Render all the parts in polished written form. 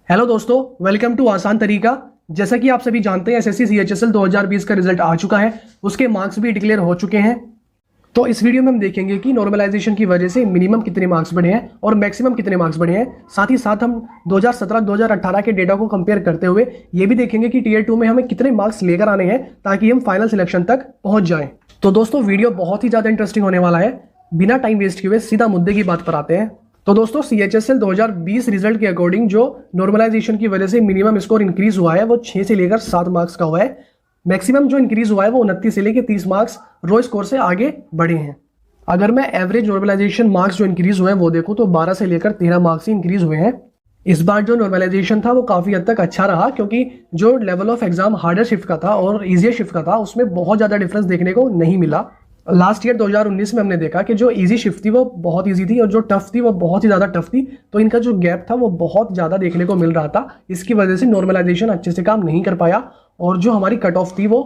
Hello दोस्तों, welcome to आसान तरीका। जैसा कि आप सभी जानते हैं, एसएससी सीएचएसएल 2020 का रिजल्ट आ चुका है। उसके मार्क्स भी डिक्लेयर हो चुके हैं। तो इस वीडियो में हम देखेंगे कि नॉर्मलाइजेशन की वजह से मिनिमम कितने मार्क्स बढ़े हैं और मैक्सिमम कितने मार्क्स बढ़े हैं। साथ ही साथ हम 2017-2018 के डेटा को कंपेयर करते हुए ये भी देखेंगे कि टीयर 2 में हमें कितने मार्क्स लेकर आने हैं ताकि हम फाइनल सिलेक्शन तक पहुंच जाएं। तो दोस्तों, वीडियो बहुत ही ज़्यादा इंटरेस्टिंग होने वाला है। बिना टाइम वेस्ट किए हुए सीधा मुद्दे की बात पर आते हैं। तो दोस्तों, सीएचएसएल 2020 रिजल्ट के अकॉर्डिंग जो नॉर्मलाइजेशन की वजह से मिनिमम स्कोर इंक्रीज हुआ है वो 6 से लेकर 7 मार्क्स का हुआ है। मैक्सिमम जो इंक्रीज हुआ है वो 29 से लेकर 30 मार्क्स रो स्कोर से आगे बढ़े हैं। अगर मैं एवरेज नॉर्मलाइजेशन मार्क्स जो इंक्रीज हुए हैं वो देखूं तो 12 से लेकर 13 मार्क्स ही इंक्रीज हुए हैं। इस बार जो नॉर्मलाइजेशन था वो काफ़ी हद तक अच्छा रहा, क्योंकि जो level of exam harder shift का था और ईजियर शिफ्ट का था उसमें बहुत ज़्यादा डिफरेंस देखने को नहीं मिला। लास्ट ईयर 2019 में हमने देखा कि जो इजी शिफ्ट थी वो बहुत इजी थी और जो टफ थी वो बहुत ही ज़्यादा टफ थी। तो इनका जो गैप था वो बहुत ज़्यादा देखने को मिल रहा था। इसकी वजह से नॉर्मलाइजेशन अच्छे से काम नहीं कर पाया और जो हमारी कट ऑफ थी वो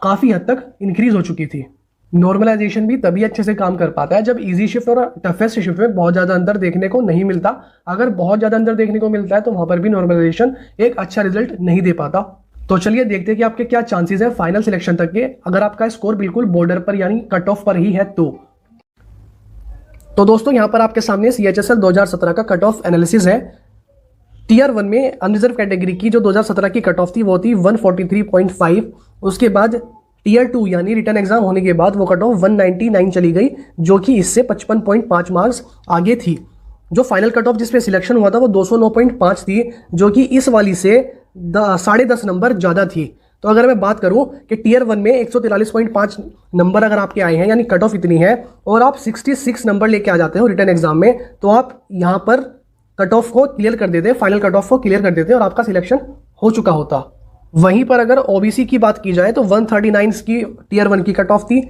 काफ़ी हद तक इंक्रीज हो चुकी थी। नॉर्मलाइजेशन भी तभी अच्छे से काम कर पाता है जब इजी शिफ्ट और टफेस्ट शिफ्ट में बहुत ज़्यादा अंतर देखने को नहीं मिलता। अगर बहुत ज़्यादा अंतर देखने को मिलता है तो वहाँ पर भी नॉर्मलाइजेशन एक अच्छा रिजल्ट नहीं दे पाता। तो चलिए देखते हैं कि आपके क्या चांसेस है फाइनल सिलेक्शन तक के, अगर आपका स्कोर बिल्कुल बॉर्डर पर यानी कट ऑफ पर ही है तो दोस्तों, यहां पर आपके सामने सीएचएसएल 2017 का कट ऑफ एनालिसिस है। टीयर 1 में अनरिजर्व कैटेगरी की जो 2017 की कट ऑफ थी वो थी 143.5। उसके बाद टीयर 2 यानी रिटर्न एग्जाम होने के बाद वो कट ऑफ 199 चली गई, जो कि इससे 55.5 मार्क्स आगे थी। जो फाइनल कट ऑफ जिसपे सिलेक्शन हुआ था वो 209.5 थी, जो कि इस वाली से 10.5 नंबर ज़्यादा थी। तो अगर मैं बात करूं कि टीयर 1 में 143.5 नंबर अगर आपके आए हैं यानी कट ऑफ इतनी है और आप 66 नंबर लेके आ जाते हो रिटर्न एग्जाम में, तो आप यहां पर कट ऑफ को क्लियर कर देते, फाइनल कट ऑफ को क्लियर कर देते और आपका सिलेक्शन हो चुका होता। वहीं पर अगर ओबीसी की बात की जाए तो 139 की टीयर 1 की कट ऑफ थी,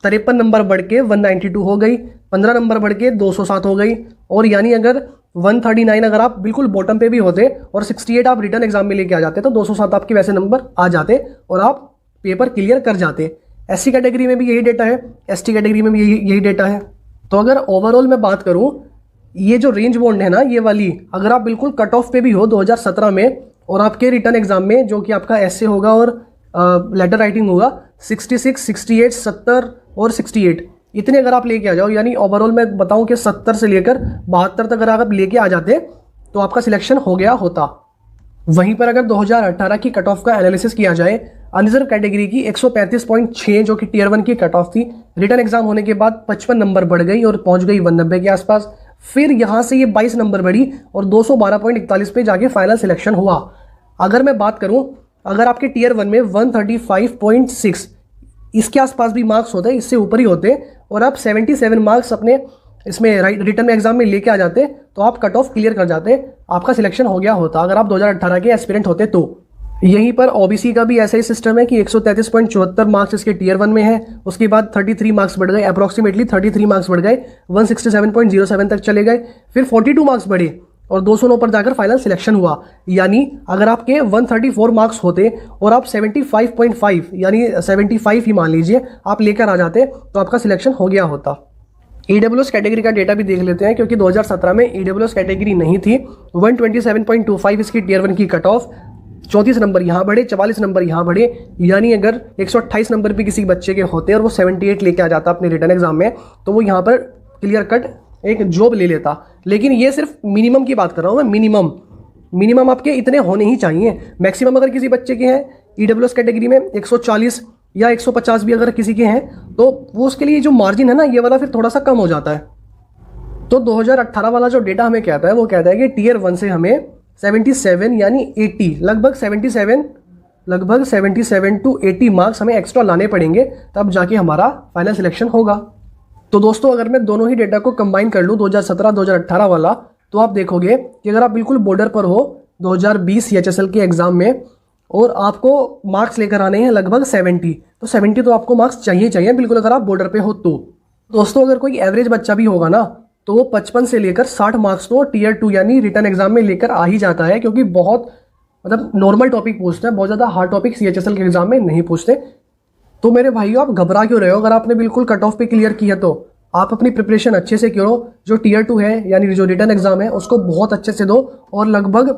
53 नंबर बढ़ के 192 हो गई, 15 नंबर बढ़ के 207 हो गई। और यानी अगर 139 अगर आप बिल्कुल बॉटम पे भी होते और 68 आप रिटर्न एग्जाम में लेके आ जाते तो 207 आपके वैसे नंबर आ जाते और आप पेपर क्लियर कर जाते। एससी कैटेगरी में भी यही डेटा है, एसटी कैटेगरी में भी यही डेटा है। तो अगर ओवरऑल मैं बात करूं, ये जो रेंज बॉन्ड है ना, ये वाली, अगर आप बिल्कुल कट ऑफ पे भी हो 2017 में और आपके रिटर्न एग्जाम में जो कि आपका एसए होगा और लेटर राइटिंग होगा 66, 68, 70 और 68, इतने अगर आप लेके आ जाओ, यानी ओवरऑल मैं बताऊं कि 70 से लेकर 72 तक अगर आप लेके आ जाते तो आपका सिलेक्शन हो गया होता। वहीं पर अगर 2018 की कट ऑफ का एनालिसिस किया जाए, अनरिजर्व कैटेगरी की 135.6 जो कि टीयर 1 की कट ऑफ थी, रिटर्न एग्जाम होने के बाद 55 नंबर बढ़ गई और पहुंच गई 190 के आसपास। फिर यहां से ये 22 नंबर बढ़ी और 212.41 पे जाके फाइनल सिलेक्शन हुआ। अगर मैं बात करूं, अगर आपके टीयर 1 में 135.6 इसके आसपास भी मार्क्स होते, इससे ऊपर ही होते और आप 77 मार्क्स अपने इसमें रिटर्न एग्जाम में लेके आ जाते तो आप कट ऑफ क्लियर कर जाते, आपका सिलेक्शन हो गया होता अगर आप 2018 के एस्पिरेंट होते तो। यहीं पर ओबीसी का भी ऐसा ही सिस्टम है कि 133.74 मार्क्स इसके टीयर 1 में है, उसके बाद 33 मार्क्स बढ़ गए, अप्रॉक्सीमेटली 33 मार्क्स बढ़ गए, 167.07 तक चले गए, फिर 42 मार्क्स बढ़े और 209 पर जाकर फाइनल सिलेक्शन हुआ। यानी अगर आपके 134 मार्क्स होते और आप 75.5 यानी 75 ही मान लीजिए आप लेकर आ जाते तो आपका सिलेक्शन हो गया होता। ईडब्ल्यूएस कैटेगरी का डेटा भी देख लेते हैं, क्योंकि 2017 में ईडब्ल्यूएस कैटेगरी नहीं थी। 127.25 इसकी टीयर 1 की कट ऑफ, 34 नंबर यहाँ बढ़े, 44 नंबर यहाँ बढ़े। यानी अगर 128 नंबर भी किसी बच्चे के होते और वो 78 लेके आ जाता अपने रिटर्न एग्जाम में तो वो यहाँ पर क्लियर कट एक जॉब ले लेता। लेकिन ये सिर्फ मिनिमम की बात कर रहा हूँ मैं, मिनिमम आपके इतने होने ही चाहिए। मैक्सिमम अगर किसी बच्चे के हैं ईडब्ल्यूएस कैटेगरी में 140 या 150 भी अगर किसी के हैं तो वो उसके लिए जो मार्जिन है ना, ये वाला फिर थोड़ा सा कम हो जाता है। तो 2018 वाला जो डेटा हमें कहता है वो कहता है कि टीयर 1 से हमें 77 यानी 80 लगभग 77 टू 80 मार्क्स हमें एक्स्ट्रा लाने पड़ेंगे, तब जाके हमारा फाइनल सिलेक्शन होगा। तो दोस्तों, अगर मैं दोनों ही डेटा को कंबाइन कर लूँ 2017-2018 वाला, तो आप देखोगे कि अगर आप बिल्कुल बॉर्डर पर हो 2020 सीएचएसएल के एग्जाम में और आपको मार्क्स लेकर आने हैं लगभग 70, तो 70 तो आपको मार्क्स चाहिए बिल्कुल अगर आप बॉर्डर पे हो तो। दोस्तों, अगर कोई एवरेज बच्चा भी होगा ना तो वो 55 से लेकर 60 मार्क्स तो टीयर 2 यानी रिटर्न एग्जाम में लेकर आ ही जाता है, क्योंकि बहुत मतलब नॉर्मल टॉपिक पूछते हैं, बहुत ज़्यादा हार्ड टॉपिक सीएचएसएल के एग्जाम में नहीं पूछते। तो मेरे भाइयों, आप घबरा क्यों रहे हो? अगर आपने बिल्कुल कट ऑफ पे क्लियर किया तो आप अपनी प्रिपरेशन अच्छे से करो। जो टीयर 2 है यानी जो रिटर्न एग्जाम है उसको बहुत अच्छे से दो और लगभग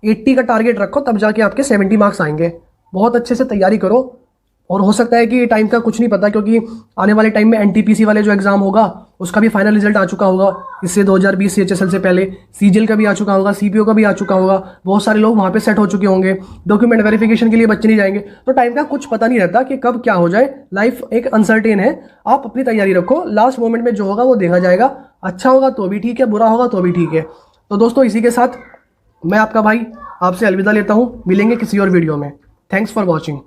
80 का टारगेट रखो, तब जाके आपके 70 मार्क्स आएंगे। बहुत अच्छे से तैयारी करो। और हो सकता है कि टाइम का कुछ नहीं पता, क्योंकि आने वाले टाइम में एनटीपीसी वाले जो एग्जाम होगा उसका भी फाइनल रिजल्ट आ चुका होगा। इससे 2020 सीएचएसएल से पहले सीजीएल का भी आ चुका होगा, सीपीओ का भी आ चुका होगा। बहुत सारे लोग वहाँ पे सेट हो चुके होंगे। डॉक्यूमेंट वेरिफिकेशन के लिए बच्चे नहीं जाएंगे, तो टाइम का कुछ पता नहीं रहता कि कब क्या हो जाए। लाइफ एक अनसर्टेन है। आप अपनी तैयारी रखो, लास्ट मोमेंट में जो होगा वो देखा जाएगा। अच्छा होगा तो भी ठीक है, बुरा होगा तो भी ठीक है। तो दोस्तों, इसी के साथ मैं आपका भाई आपसे अलविदा लेता हूँ। मिलेंगे किसी और वीडियो में। Thanks for watching.